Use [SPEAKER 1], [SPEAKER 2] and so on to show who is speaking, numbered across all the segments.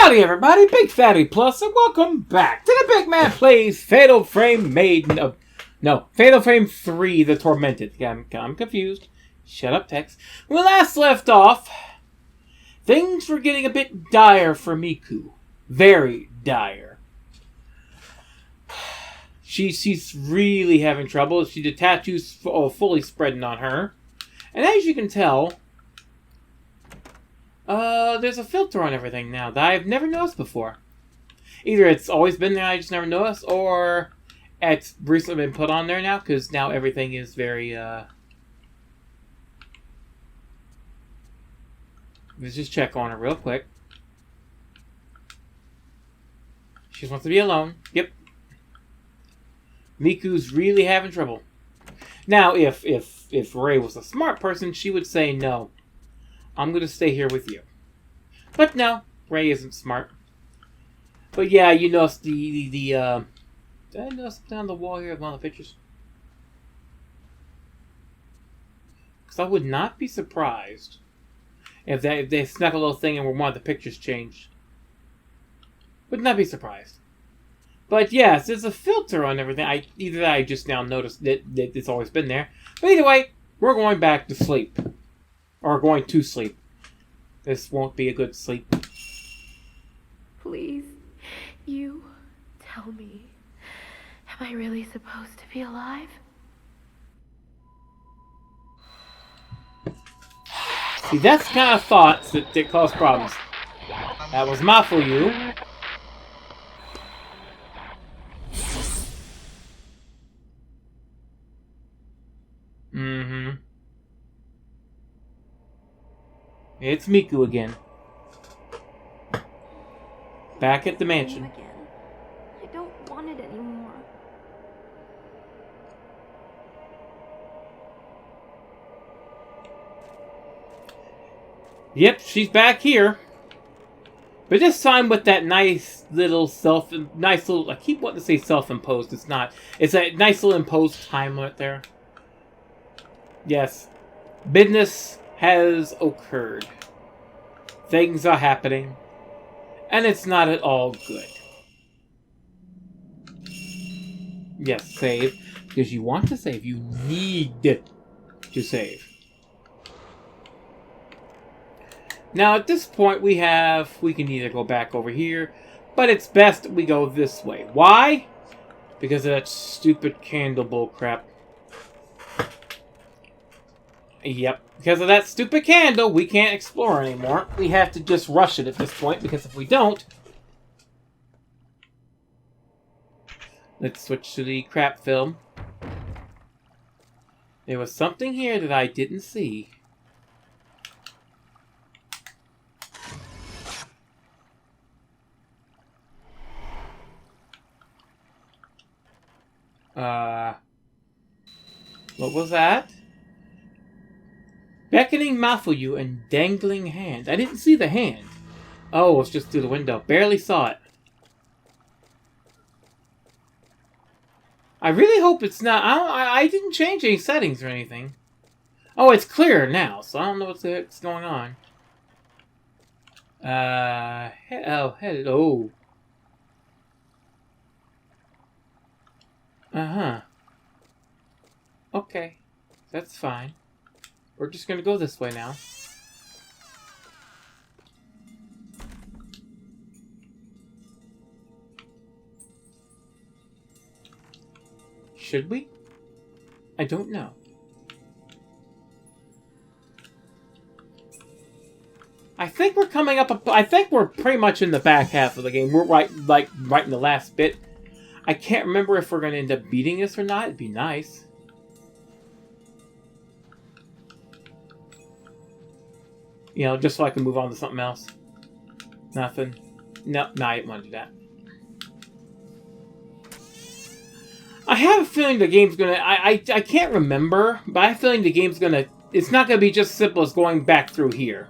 [SPEAKER 1] Howdy everybody, Big Fatty Plus, and welcome back to the Big Man Plays Fatal Frame Fatal Frame 3, The Tormented. Yeah, I'm confused. Shut up, Tex. When we last left off, things were getting a bit dire for Miku. Very dire. She's really having trouble. The tattoos fully spreading on her. And as you can tell, there's a filter on everything now that I've never noticed before. Either it's always been there, I just never noticed, or it's recently been put on there now, because now everything is very, Let's just check on her real quick. She just wants to be alone. Yep. Miku's really having trouble. Now, if Ray was a smart person, she would say, no, I'm going to stay here with you. But no, Ray isn't smart. But yeah, you notice did I notice something on the wall here of one of the pictures? Because I would not be surprised if they snuck a little thing and one of the pictures changed. Would not be surprised. But yes, there's a filter on everything. Either I just now noticed that it's always been there. But either way, we're going back to sleep. Or going to sleep. This won't be a good sleep.
[SPEAKER 2] Please, you tell me. Am I really supposed to be alive?
[SPEAKER 1] See, that's the kind of thoughts that cause problems. That was for you. Mm-hmm. It's Miku again. Back at the mansion.
[SPEAKER 2] Again. I don't want it anymore.
[SPEAKER 1] Yep, she's back here. But this time with that nice little I keep wanting to say self-imposed, it's not. It's a nice little imposed time limit there. Yes. Business has occurred. Things are happening. And it's not at all good. Yes, save. Because you want to save. You need to save. Now at this point we can either go back over here, but it's best we go this way. Why? Because of that stupid candle bull crap. Yep. Because of that stupid candle, we can't explore anymore. We have to just rush it at this point, because if we don't... Let's switch to the crap film. There was something here that I didn't see. What was that? Beckoning mouth for you and dangling hand. I didn't see the hand. Oh, it's just through the window. Barely saw it. I really hope it's not... I didn't change any settings or anything. Oh, it's clearer now, so I don't know what's going on. Hello. Uh-huh. Okay. That's fine. We're just gonna go this way now. Should we? I don't know. I think we're coming up. I think we're pretty much in the back half of the game. We're right in the last bit. I can't remember if we're gonna end up beating this or not. It'd be nice. You know, just so I can move on to something else. Nothing. No, I didn't want to do that. I have a feeling the game's gonna... I can't remember, but I have a feeling the game's gonna... It's not gonna be just simple as going back through here.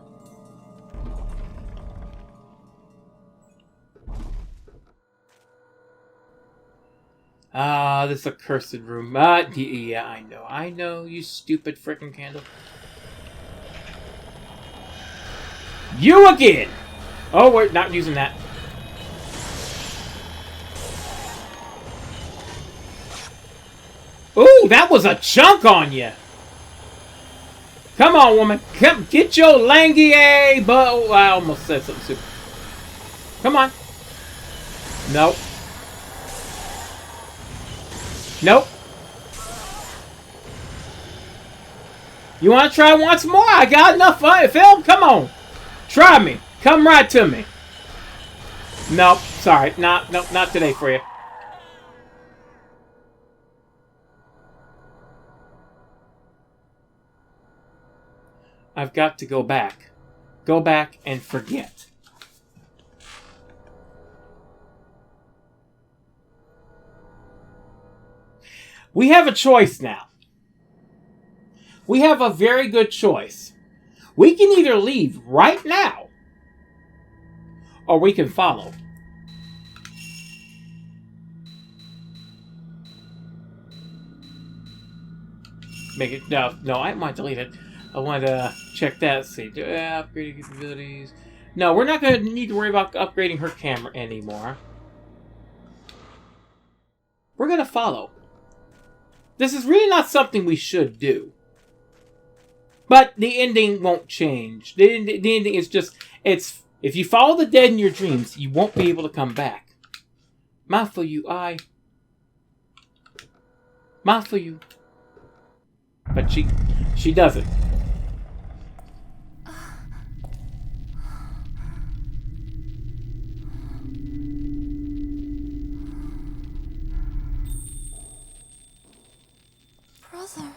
[SPEAKER 1] This accursed room. Yeah, I know. I know, you stupid frickin' candle. You again! Oh, we're not using that. Ooh, that was a chunk on you. Come on, woman. Come, get your langy but oh, I almost said something stupid. Come on. Nope. Nope. You want to try once more? I got enough film. Come on. Try me. Come right to me. Nope. Sorry. Nope, not today for you. I've got to go back. Go back and forget. We have a choice now. We have a very good choice. We can either leave right now, or we can follow. Make it no. I might delete it. I want to check that. See, upgrading capabilities. No, we're not going to need to worry about upgrading her camera anymore. We're going to follow. This is really not something we should do. But the ending won't change. The ending is just, it's, if you follow the dead in your dreams, you won't be able to come back. Mouth for you, I. Mouth for you. But she doesn't.
[SPEAKER 2] Brother.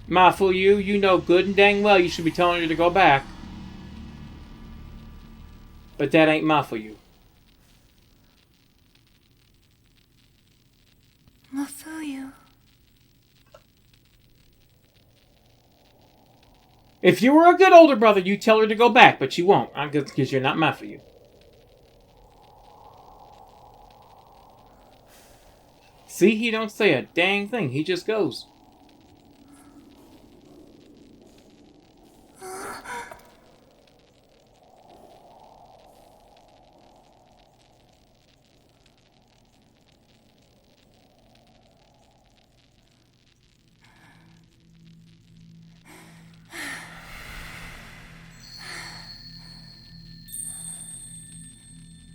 [SPEAKER 1] Ma fool you, you know good and dang well you should be telling her to go back. But that ain't ma for you.
[SPEAKER 2] Mafuyu.
[SPEAKER 1] If you were a good older brother, you'd tell her to go back, but you won't. Because you're not ma for you. See, he don't say a dang thing. He just goes.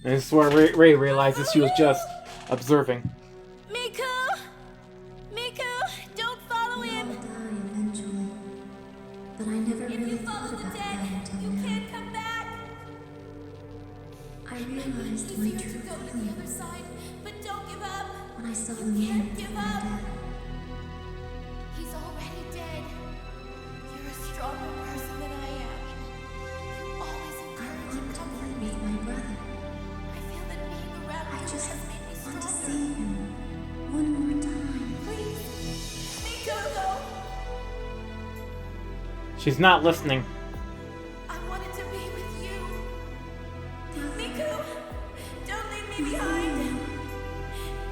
[SPEAKER 1] And this is where Ray realizes she was just observing.
[SPEAKER 2] Miku! Miku! Don't follow him!
[SPEAKER 3] We all die eventually. But I never
[SPEAKER 2] If
[SPEAKER 3] really
[SPEAKER 2] you
[SPEAKER 3] thought
[SPEAKER 2] follow the
[SPEAKER 3] about
[SPEAKER 2] dead,
[SPEAKER 3] that until
[SPEAKER 2] you
[SPEAKER 3] now.
[SPEAKER 2] can't come back!
[SPEAKER 3] I
[SPEAKER 2] It might be
[SPEAKER 3] realized my
[SPEAKER 2] easier to
[SPEAKER 3] true
[SPEAKER 2] go to the
[SPEAKER 3] feeling
[SPEAKER 2] other side, but don't give up!
[SPEAKER 3] when I saw the
[SPEAKER 2] You
[SPEAKER 3] man
[SPEAKER 2] can't give
[SPEAKER 3] my
[SPEAKER 2] up!
[SPEAKER 3] dad.
[SPEAKER 2] He's already dead. You're a stronger person than I am. You always
[SPEAKER 3] I
[SPEAKER 2] encourage and
[SPEAKER 3] want to
[SPEAKER 2] comfort
[SPEAKER 3] meet
[SPEAKER 2] me.
[SPEAKER 3] my brother.
[SPEAKER 2] I feel that being around
[SPEAKER 3] I
[SPEAKER 2] you
[SPEAKER 3] just
[SPEAKER 2] has made me
[SPEAKER 3] want to
[SPEAKER 2] stronger.
[SPEAKER 3] see him one more time.
[SPEAKER 2] Please, Miku, though.
[SPEAKER 1] She's not listening.
[SPEAKER 2] I wanted to be with you. Miku, don't leave me behind.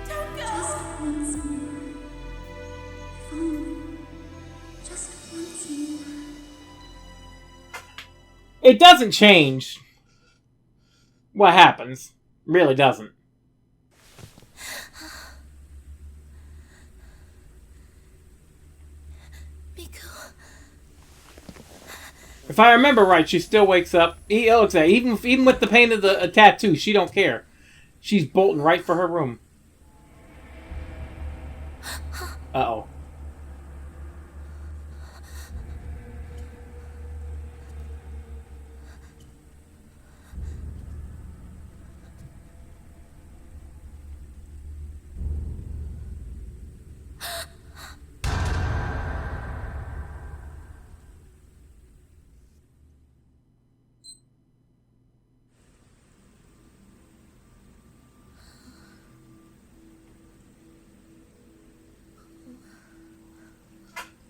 [SPEAKER 2] Don't go.
[SPEAKER 3] Just once more. If only. Just once more.
[SPEAKER 1] It doesn't change what happens. Really doesn't.
[SPEAKER 2] Miku.
[SPEAKER 1] If I remember right, she still wakes up. Even with the pain of the tattoo, she don't care. She's bolting right for her room. Uh-oh.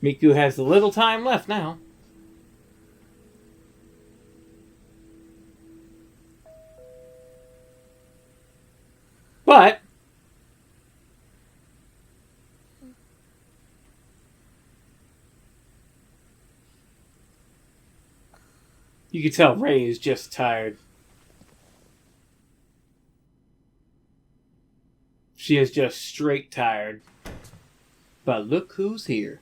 [SPEAKER 1] Miku has a little time left now. But You can tell Ray is just tired. She is just straight tired. But look who's here.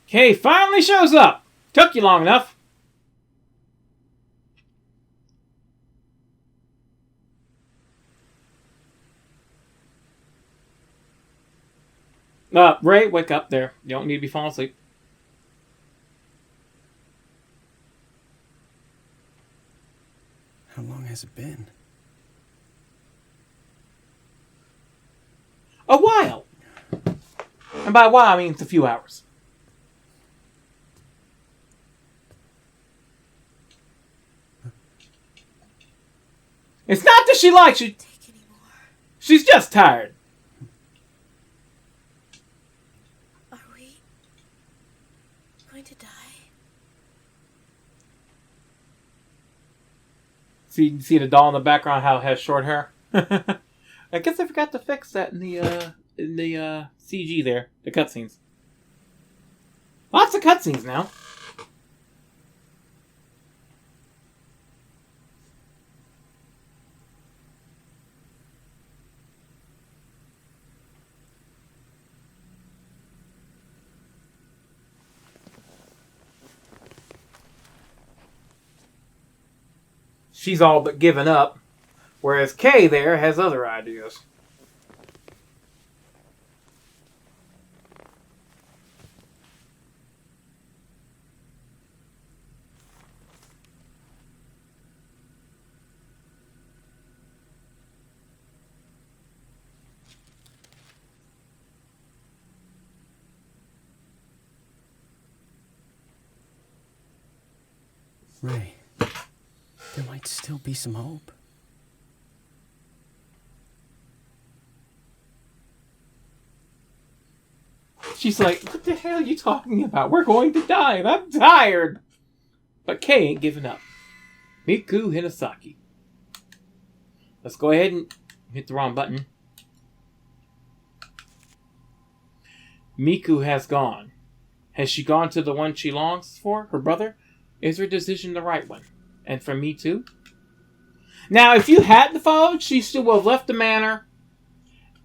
[SPEAKER 1] Kay finally shows up. Took you long enough. Ray, wake up there. You don't need to be falling asleep.
[SPEAKER 4] How long has it been?
[SPEAKER 1] A while. And by a while, I mean it's a few hours. It's not that she likes you. She's just tired.
[SPEAKER 2] Are we going to die?
[SPEAKER 1] See the doll in the background how it has short hair? I guess I forgot to fix that in the CG there, the cutscenes. Lots of cutscenes now. She's all but given up, whereas Kay there has other ideas.
[SPEAKER 4] Ray, there might still be some hope.
[SPEAKER 1] She's like, what the hell are you talking about? We're going to die and I'm tired. But Kay ain't giving up. Miku Hinasaki. Let's go ahead and hit the wrong button. Miku has gone. Has she gone to the one she longs for, her brother? Is her decision the right one? And for me too? Now, if you hadn't followed, she still would have left the manor,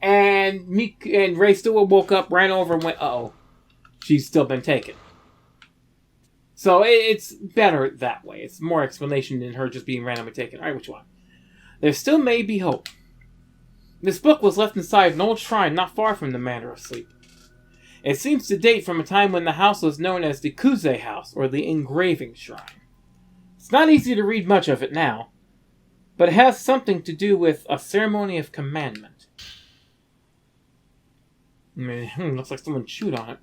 [SPEAKER 1] and Miku and Ray still would have woke up, ran over, and went, uh-oh, she's still been taken. So it's better that way. It's more explanation than her just being randomly taken. Alright, which one? There still may be hope. This book was left inside an old shrine not far from the Manor of Sleep. It seems to date from a time when the house was known as the Kuze House, or the Engraving Shrine. It's not easy to read much of it now, but it has something to do with a ceremony of commandment. Looks like someone chewed on it.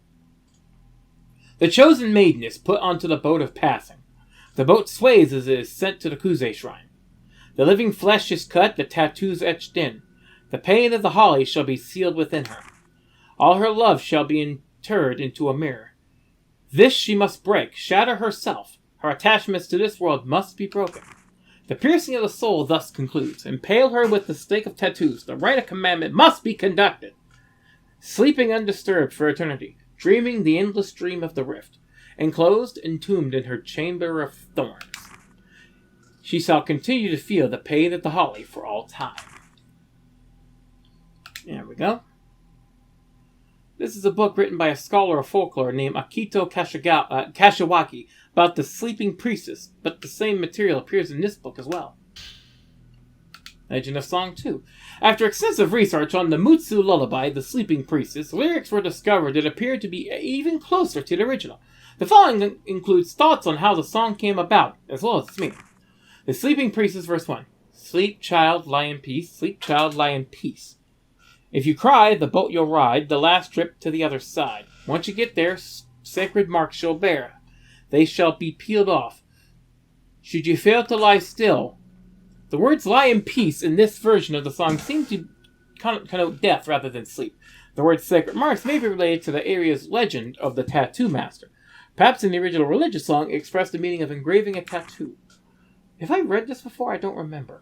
[SPEAKER 1] The chosen maiden is put onto the boat of passing. The boat sways as it is sent to the Kuze Shrine. The living flesh is cut, the tattoos etched in. The pain of the holly shall be sealed within her. All her love shall be interred into a mirror. This she must break, shatter herself. Her attachments to this world must be broken. The piercing of the soul thus concludes. Impale her with the stake of tattoos. The rite of commandment must be conducted. Sleeping undisturbed for eternity, dreaming the endless dream of the rift, enclosed, entombed in her chamber of thorns, she shall continue to feel the pain of the holly for all time. There we go. This is a book written by a scholar of folklore named Akito Kashiwaki about the sleeping priestess, but the same material appears in this book as well. Legend of Song 2. After extensive research on the Mutsu lullaby, The Sleeping Priestess, lyrics were discovered that appeared to be even closer to the original. The following includes thoughts on how the song came about, as well as its meaning. The Sleeping Priestess, verse 1. Sleep, child, lie in peace. Sleep, child, lie in peace. If you cry, the boat you'll ride, the last trip to the other side. Once you get there, sacred marks you'll bear. They shall be peeled off. Should you fail to lie still, the words lie in peace in this version of the song seem to connote death rather than sleep. The word sacred marks may be related to the area's legend of the tattoo master. Perhaps in the original religious song, it expressed the meaning of engraving a tattoo. Have I read this before? I don't remember.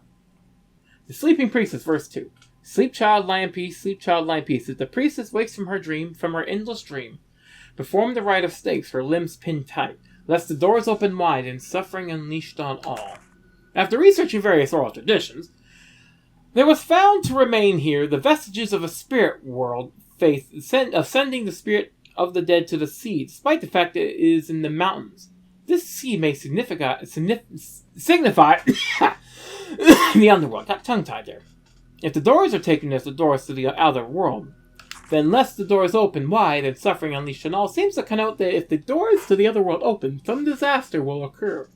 [SPEAKER 1] The Sleeping Priestess, verse 2. Sleep, child, lie in peace. Sleep, child, lie in peace. If the priestess wakes from her endless dream, perform the rite of stakes, her limbs pinned tight, lest the doors open wide and suffering unleashed on all. After researching various oral traditions, there was found to remain here the vestiges of a spirit world faith of sending the spirit of the dead to the sea, despite the fact that it is in the mountains. This sea may signify the underworld. Got tongue-tied there. If the doors are taken as the doors to the outer world, then lest the doors open wide and suffering unleashed on all seems to connote that if the doors to the other world open, some disaster will occur.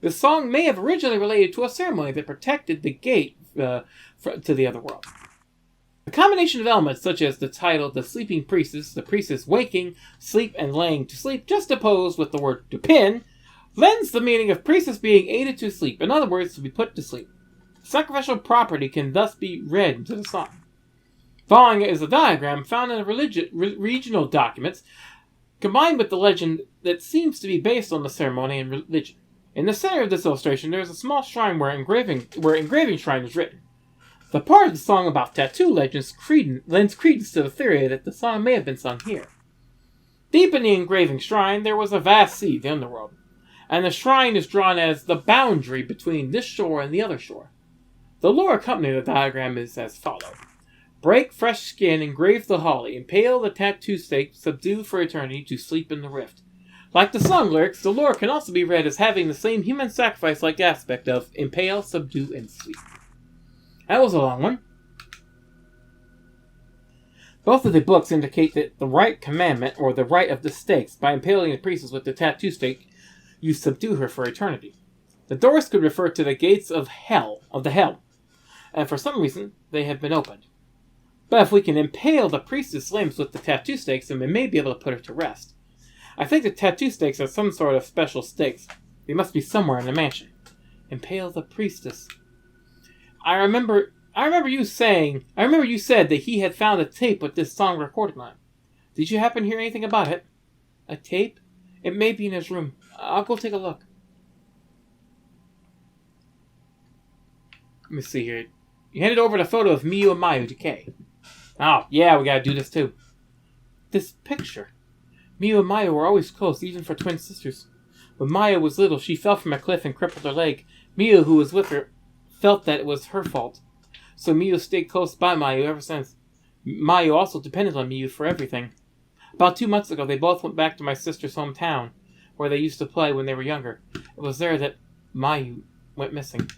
[SPEAKER 1] The song may have originally related to a ceremony that protected the gate to the other world. The combination of elements such as the title, the sleeping priestess, the priestess waking, sleep, and laying to sleep, juxtaposed with the word to pin, lends the meaning of priestess being aided to sleep, in other words, to be put to sleep. Sacrificial property can thus be read into the song. Following is a diagram found in regional documents, combined with the legend that seems to be based on the ceremony and religion. In the center of this illustration, there is a small shrine where engraving shrine is written. The part of the song about tattoo legends lends credence to the theory that the song may have been sung here. Deep in the engraving shrine, there was a vast sea, the underworld, and the shrine is drawn as the boundary between this shore and the other shore. The lore accompanying the diagram is as follows. Break fresh skin, engrave the holly, impale the tattoo stake, subdue for eternity to sleep in the rift. Like the song lyrics, the lore can also be read as having the same human sacrifice-like aspect of impale, subdue, and sleep. That was a long one. Both of the books indicate that the right commandment, or the rite of the stakes, by impaling the priestess with the tattoo stake, you subdue her for eternity. The doors could refer to the gates of the hell, and for some reason, they have been opened. But if we can impale the priestess' limbs with the tattoo stakes, then we may be able to put her to rest. I think the tattoo stakes are some sort of special stakes. They must be somewhere in the mansion. Impale the priestess. I remember you said that he had found a tape with this song recorded on it. Did you happen to hear anything about it? A tape? It may be in his room. I'll go take a look. Let me see here. You handed over the photo of Miyu and Mayu to Kay. Oh, yeah, we gotta do this too. This picture. Miyu and Mayu were always close, even for twin sisters. When Mayu was little, she fell from a cliff and crippled her leg. Miyu, who was with her, felt that it was her fault. So Miyu stayed close by Mayu ever since. Mayu also depended on Miyu for everything. About 2 months ago, they both went back to my sister's hometown, where they used to play when they were younger. It was there that Mayu went missing.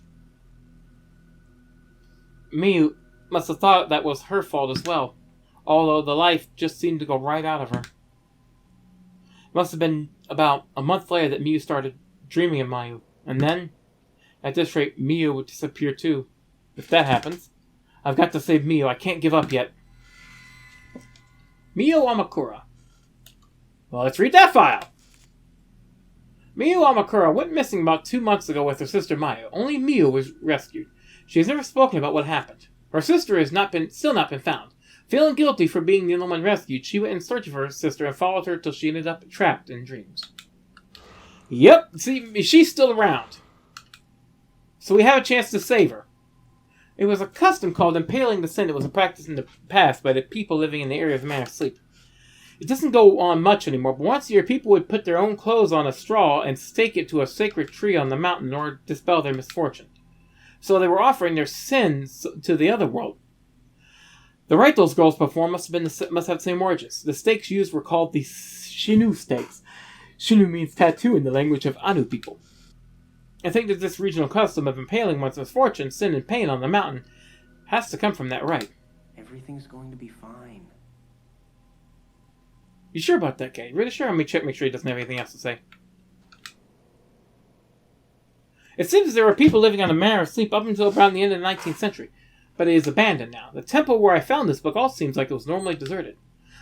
[SPEAKER 1] Miyu must have thought that was her fault as well, although the life just seemed to go right out of her. It must have been about a month later that Miyu started dreaming of Mayu, and then, at this rate, Miyu would disappear too. If that happens, I've got to save Miyu. I can't give up yet. Miyu Amakura. Well, let's read that file. Miyu Amakura went missing about 2 months ago with her sister Mayu. Only Miyu was rescued. She has never spoken about what happened. Her sister has still not been found. Feeling guilty for being the only one rescued, she went in search of her sister and followed her till she ended up trapped in dreams. Yep, see, she's still around. So we have a chance to save her. It was a custom called impaling the sin that was a practice in the past by the people living in the area of the Man of Sleep. It doesn't go on much anymore, but once a year people would put their own clothes on a straw and stake it to a sacred tree on the mountain in order to dispel their misfortune. So they were offering their sins to the other world. The rite those girls performed must have the same origins. The stakes used were called the Shinu stakes. Shinu means tattoo in the language of Anu people. I think that this regional custom of impaling one's misfortune, sin, and pain on the mountain has to come from that rite.
[SPEAKER 4] Everything's going to be fine.
[SPEAKER 1] You sure about that, Kay? Really sure? Let me check, make sure he doesn't have anything else to say. It seems there were people living on the Manor of Sleep up until around the end of the 19th century, but it is abandoned now. The temple where I found this book also seems like it was normally deserted.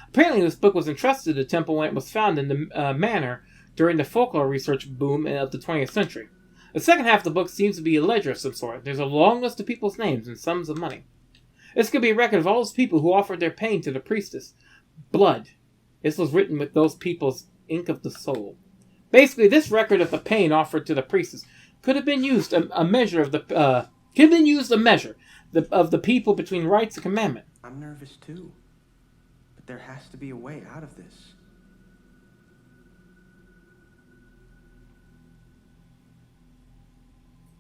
[SPEAKER 1] Apparently this book was entrusted to the temple when it was found in the manor during the folklore research boom of the 20th century. The second half of the book seems to be a ledger of some sort. There's a long list of people's names and sums of money. This could be a record of all those people who offered their pain to the priestess. Blood. This was written with those people's ink of the soul. Basically, this record of the pain offered to the priestess could have been used a measure of the people between rights and commandment.
[SPEAKER 5] I'm nervous too. But there has to be a way out of this.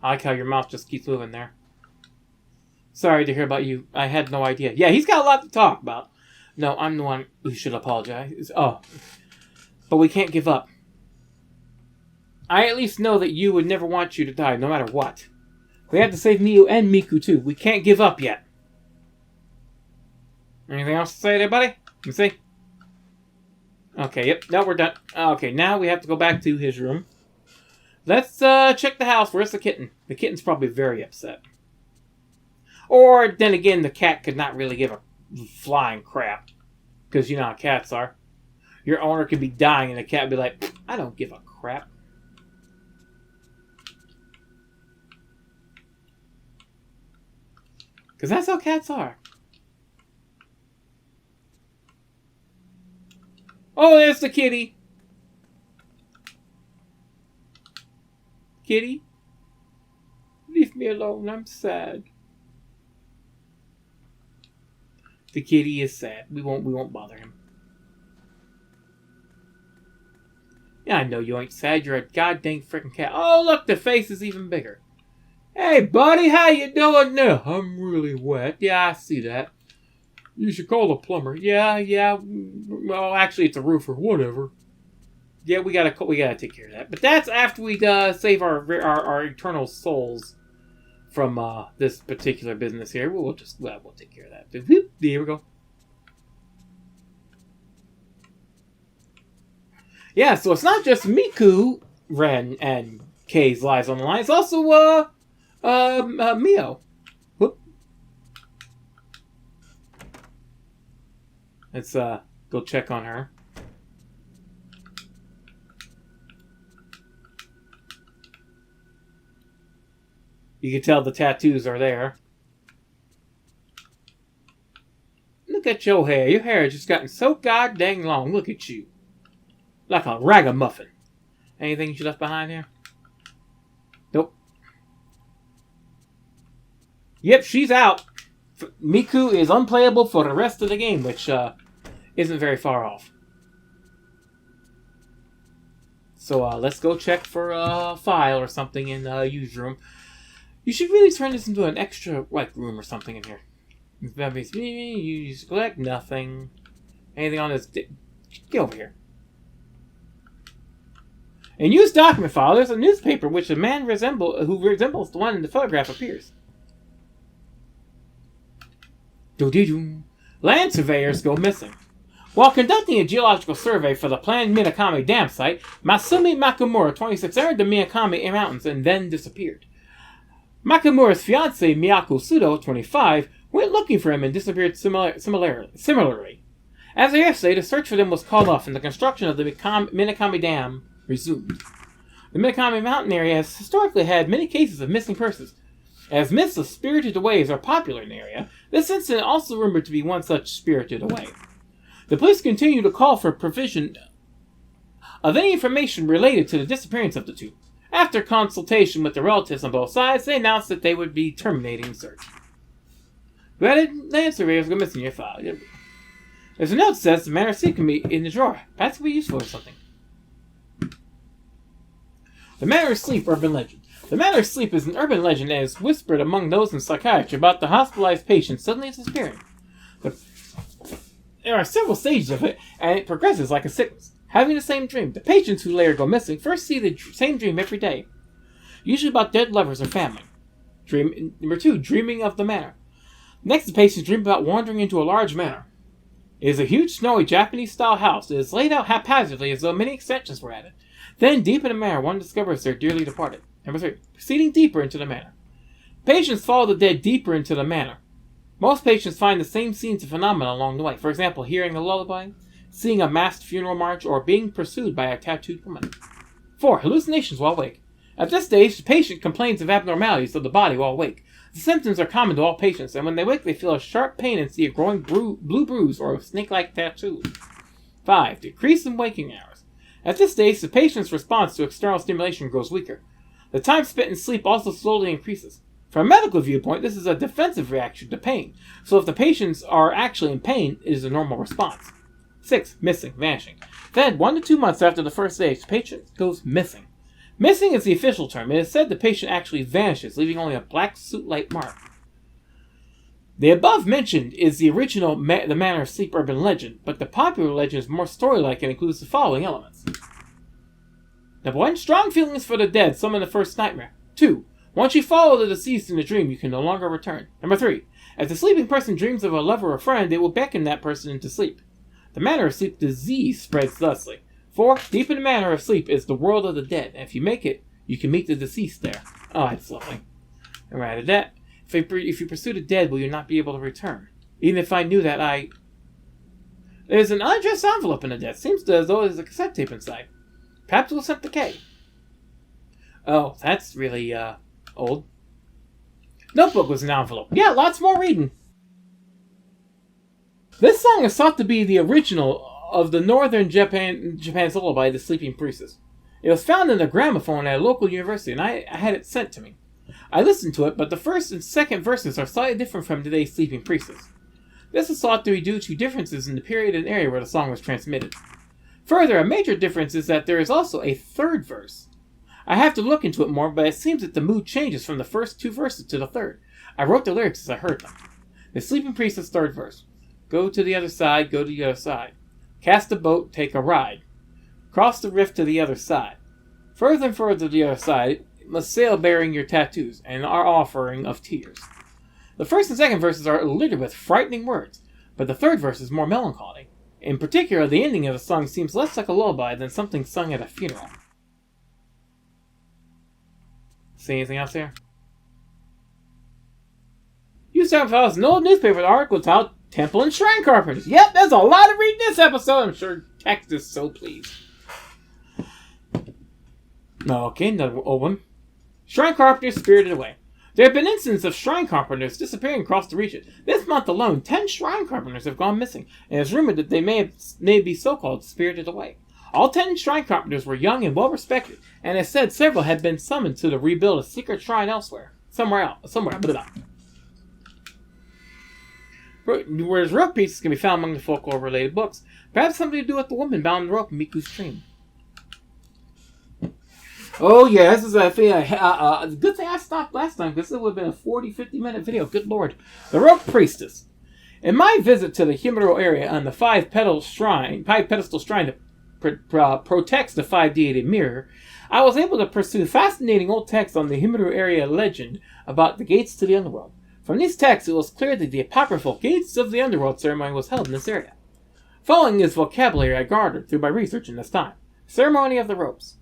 [SPEAKER 1] I like how your mouth just keeps moving there. Sorry to hear about you. I had no idea. Yeah, he's got a lot to talk about. No, I'm the one who should apologize. Oh. But we can't give up. I at least know that you would never want you to die, no matter what. We have to save Miu and Miku, too. We can't give up yet. Anything else to say there, buddy? Let me see. Okay, yep. No, we're done. Okay, now we have to go back to his room. Let's check the house. Where's the kitten? The kitten's probably very upset. Or, then again, the cat could not really give a flying crap. Because you know how cats are. Your owner could be dying and the cat would be like, I don't give a crap. Because that's how cats are. Oh, there's the kitty. Kitty? Leave me alone, I'm sad. The kitty is sad. We won't bother him. Yeah, I know you ain't sad. You're a goddamn freaking cat. Oh, look, the face is even bigger. Hey, buddy, how you doing now? I'm really wet. Yeah, I see that. You should call a plumber. Yeah. Well, actually, it's a roofer. Whatever. Yeah, we gotta take care of that. But that's after we save our eternal souls from this particular business here. We'll take care of that. Whoop, there we go. Yeah, so it's not just Miku, Ren, and Kei's lives on the line. It's also Mio. Whoop. Let's go check on her. You can tell the tattoos are there. Look at your hair. Your hair has just gotten so goddamn long. Look at you. Like a ragamuffin. Anything you left behind here? Nope. Yep, she's out. Miku is unplayable for the rest of the game, which isn't very far off. So let's go check for a file or something in Yu's room. You should really turn this into an extra room or something in here. That means you collect nothing. Anything on this? Get over here. In Yu's document file, there's a newspaper which a man who resembles the one in the photograph appears. Land surveyors go missing. While conducting a geological survey for the planned Minakami Dam site, Masumi Makamura, 26, entered the Minakami Mountains and then disappeared. Makamura's fiancée, Miyako Sudo, 25, went looking for him and disappeared similarly. As of yesterday, the search for them was called off and the construction of the Minakami Dam resumed. The Minakami Mountain area has historically had many cases of missing persons. As myths of spirited aways are popular in the area, this incident also rumored to be one such spirited away. The police continue to call for provision of any information related to the disappearance of the two. After consultation with the relatives on both sides, they announced that they would be terminating the search. Land surveyors go missing your file. There's a note that says the manor sleep can be in the drawer. Perhaps it could be useful or something. The manor sleep urban legend. The manor sleep is an urban legend that is whispered among those in psychiatry about the hospitalized patient suddenly disappearing. There are several stages of it, and it progresses like a sickness. Having the same dream. The patients who later go missing first see the same dream every day. Usually about dead lovers or family. Number 2, dreaming of the manor. Next, the patients dream about wandering into a large manor. It is a huge, snowy, Japanese-style house. It is laid out haphazardly as though many extensions were added. Then, deep in the manor, one discovers their dearly departed. Number 3, proceeding deeper into the manor. Patients follow the dead deeper into the manor. Most patients find the same scenes and phenomena along the way. For example, hearing a lullaby, seeing a masked funeral march, or being pursued by a tattooed woman. 4, hallucinations while awake. At this stage, the patient complains of abnormalities of the body while awake. The symptoms are common to all patients, and when they wake, they feel a sharp pain and see a growing blue bruise or a snake-like tattoo. 5, decrease in waking hours. At this stage, the patient's response to external stimulation grows weaker. The time spent in sleep also slowly increases. From a medical viewpoint, this is a defensive reaction to pain. So if the patients are actually in pain, it is a normal response. 6. Missing, vanishing. Then, 1 to 2 months after the first stage, the patient goes missing. Missing is the official term. It is said the patient actually vanishes, leaving only a black suit-like mark. The above mentioned is the original The Manner of Sleep urban legend, but the popular legend is more story-like and includes the following elements. Number 1. Strong feelings for the dead summon the first nightmare. 2. Once you follow the deceased in a dream, you can no longer return. Number 3. If the sleeping person dreams of a lover or friend, it will beckon that person into sleep. The manner of sleep disease spreads thusly. 4. Deep in the manner of sleep is the world of the dead, and if you make it, you can meet the deceased there. Oh, that's lovely. And right at that, if you pursue the dead, will you not be able to return? Even if I knew that There's an unaddressed envelope in the dead. Seems as though there's a cassette tape inside. Perhaps it was sent to K. Oh, that's really, old. Notebook was an envelope. Yeah, lots more reading. This song is thought to be the original of the northern Japan's lullaby, The Sleeping Priestess. It was found in a gramophone at a local university, and I had it sent to me. I listened to it, but the first and second verses are slightly different from today's Sleeping Priestess. This is thought to be due to differences in the period and area where the song was transmitted. Further, a major difference is that there is also a third verse. I have to look into it more, but it seems that the mood changes from the first 2 verses to the third. I wrote the lyrics as I heard them. The Sleeping Priestess' third verse. Go to the other side, go to the other side. Cast a boat, take a ride. Cross the rift to the other side. Further and further to the other side, must sail bearing your tattoos and our offering of tears. The first and second verses are littered with frightening words, but the third verse is more melancholy. In particular, the ending of the song seems less like a lullaby than something sung at a funeral. See anything else here? You said fellas, an old newspaper article titled Temple and Shrine Carpenters. Yep, there's a lot of reading this episode. I'm sure Text is so pleased. Okay, another old one. Shrine Carpenters spirited away. There have been incidents of shrine carpenters disappearing across the region. This month alone, 10 shrine carpenters have gone missing, and it is rumored that they may be so-called spirited away. All 10 shrine carpenters were young and well-respected, and it is said several had been summoned to rebuild a secret shrine elsewhere. Somewhere. Whereas rope pieces can be found among the folklore-related books, perhaps something to do with the woman bound in the rope in Miku's dream. Oh yeah, this is a good thing I stopped last time, because it would have been a 40-50 minute video. Good lord. The Rope Priestess. In my visit to the Himuro area on the 5-pedestal shrine that protects the 5-deity mirror, I was able to pursue fascinating old texts on the Himuro area legend about the gates to the underworld. From these texts, it was clear that the apocryphal Gates of the Underworld ceremony was held in this area. Following this vocabulary I garnered through my research in this time. Ceremony of the Ropes.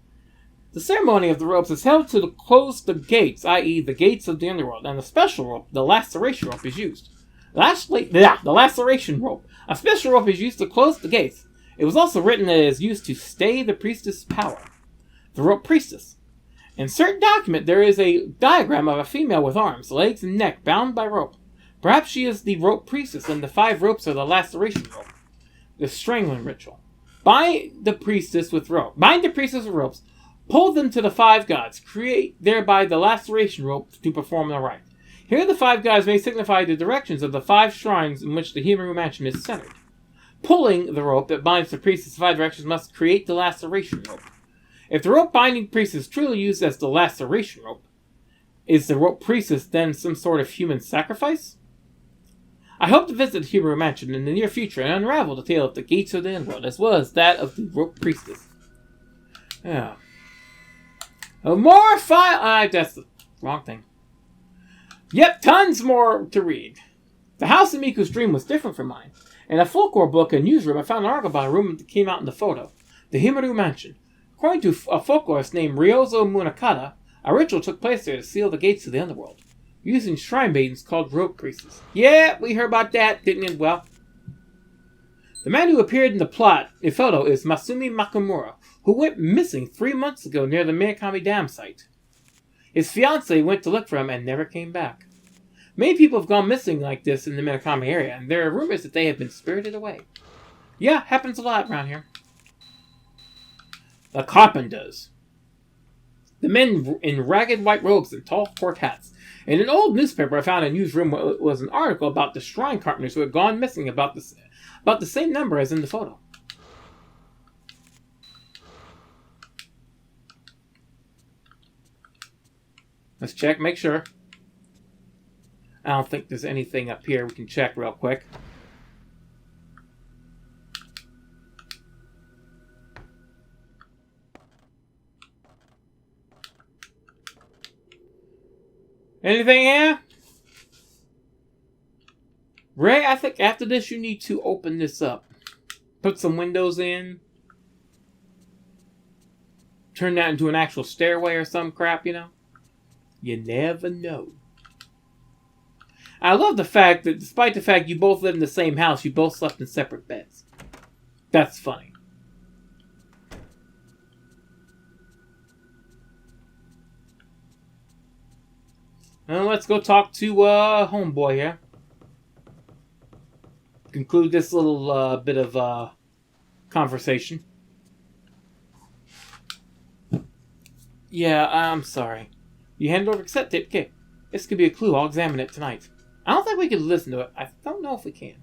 [SPEAKER 1] The ceremony of the ropes is held to close the gates, i.e. the gates of the underworld, and a special rope, the laceration rope, is used. The laceration rope. A special rope is used to close the gates. It was also written that it is used to stay the priestess' power. The Rope Priestess. In certain document, there is a diagram of a female with arms, legs, and neck bound by rope. Perhaps she is the Rope Priestess, and the 5 ropes are the laceration rope. The strangling ritual. Bind the priestess with ropes. Pull them to the 5 gods. Create thereby the laceration rope to perform the rite. Here the 5 gods may signify the directions of the 5 shrines in which the Himuro mansion is centered. Pulling the rope that binds the priestess in 5 directions must create the laceration rope. If the rope binding priestess is truly used as the laceration rope, is the rope priestess then some sort of human sacrifice? I hope to visit the Himuro mansion in the near future and unravel the tale of the gates of the underworld, as well as that of the Rope Priestess. Yeah. More file. That's the wrong thing. Yep, tons more to read. The house in Miku's dream was different from mine. In a folklore book and newsroom, I found an article about a room that came out in the photo. The Himuro mansion. According to a folklorist named Ryozo Munakata, a ritual took place there to seal the gates of the underworld, using shrine maidens called rope priestesses. Yeah, we heard about that, didn't we? Well, the man who appeared in the photo is Masumi Makamura, who went missing 3 months ago near the Minakami Dam site. His fiancée went to look for him and never came back. Many people have gone missing like this in the Minakami area, and there are rumors that they have been spirited away. Yeah, happens a lot around here. The Carpenters. The men in ragged white robes and tall cork hats. In an old newspaper I found in a newsroom was an article about the shrine carpenters who had gone missing, about the same number as in the photo. Let's check, make sure. I don't think there's anything up here we can check real quick. Anything here? Ray, I think after this you need to open this up. Put some windows in. Turn that into an actual stairway or some crap, you know? You never know. I love the fact that despite the fact you both live in the same house, you both slept in separate beds. That's funny. Well, let's go talk to homeboy here. Conclude this little bit of conversation. Yeah, I'm sorry. You handed over cassette tape? Okay. This could be a clue. I'll examine it tonight. I don't think we can listen to it. I don't know if we can.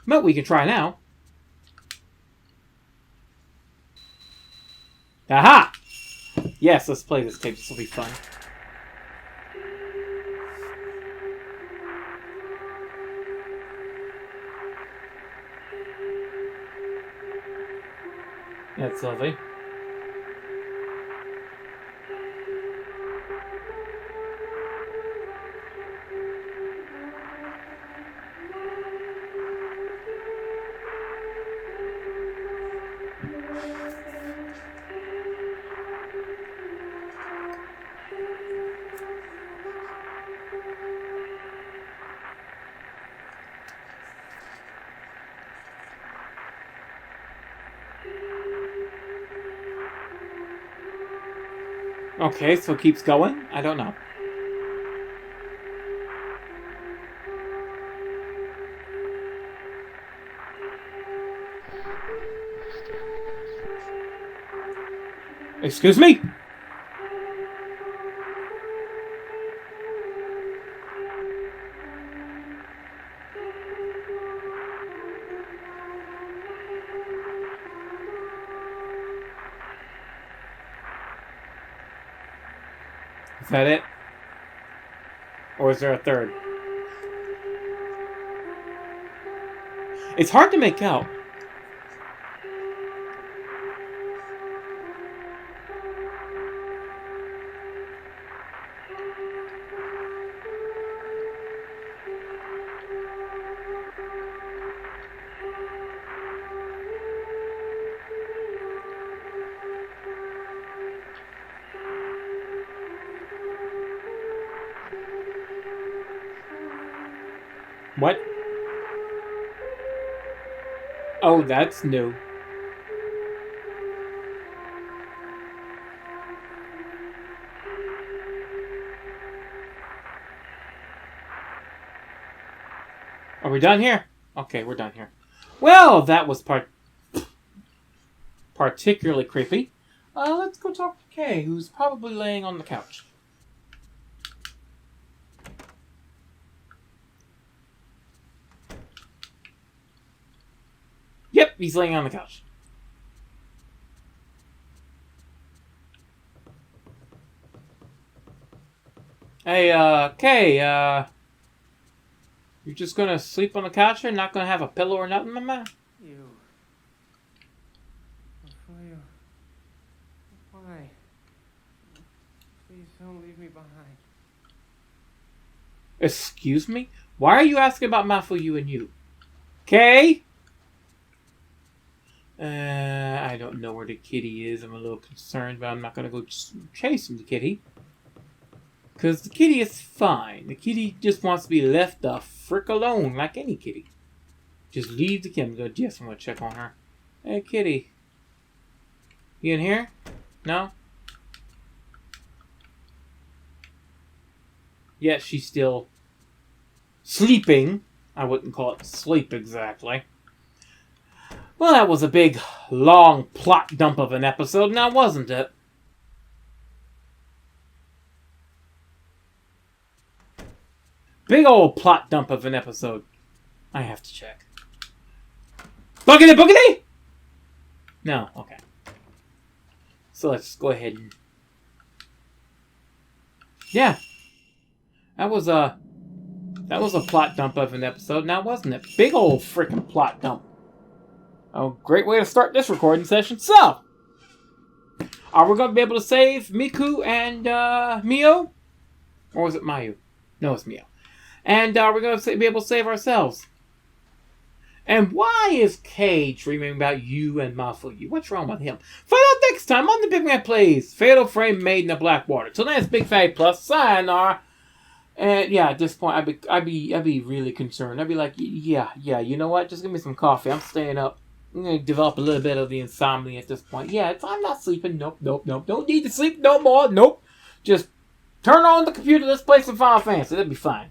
[SPEAKER 1] But we can try now. Aha! Yes, let's play this tape. This will be fun. That's lovely. Okay, so it keeps going? I don't know. Excuse me? Is that it? Or is there a third? It's hard to make out. What? Oh, that's new. Are we done here? Okay, we're done here. Well, that was particularly creepy. Let's go talk to Kay, who's probably laying on the couch. Yep, he's laying on the couch. Hey, Kay, you're just gonna sleep on the couch here? Not gonna have a pillow or nothing, my man?
[SPEAKER 5] You. For you. Why? Please don't leave me behind.
[SPEAKER 1] Excuse me? Why are you asking about Mafuyu and you? Kay? I don't know where the kitty is. I'm a little concerned, but I'm not gonna go chasing the kitty. Because the kitty is fine. The kitty just wants to be left the frick alone, like any kitty. Just leave the kitty. Yes, I'm gonna check on her. Hey, kitty. You in here? No? Yes, she's still sleeping. I wouldn't call it sleep exactly. Well, that was a big, long plot dump of an episode, now wasn't it? Big old plot dump of an episode. I have to check. Boogity boogity? No, okay. So let's go ahead and... Yeah. That was a plot dump of an episode, now wasn't it? Big old freaking plot dump. Oh, great way to start this recording session. So, are we going to be able to save Miku and Mio? Or was it Mayu? No, it's Mio. And are we going to be able to save ourselves? And why is Kay dreaming about you and Mafuyu? What's wrong with him? Find out next time on The Big Man Plays Fatal Frame Made in the Blackwater. Till then, it's Big Fatty Plus. Sayonara. And yeah, at this point, I'd be really concerned. I'd be like, yeah, you know what? Just give me some coffee. I'm staying up. I'm going to develop a little bit of the insomnia at this point. Yeah, I'm not sleeping. Nope. Don't need to sleep no more. Nope. Just turn on the computer. Let's play some Final Fantasy. That'd be fine.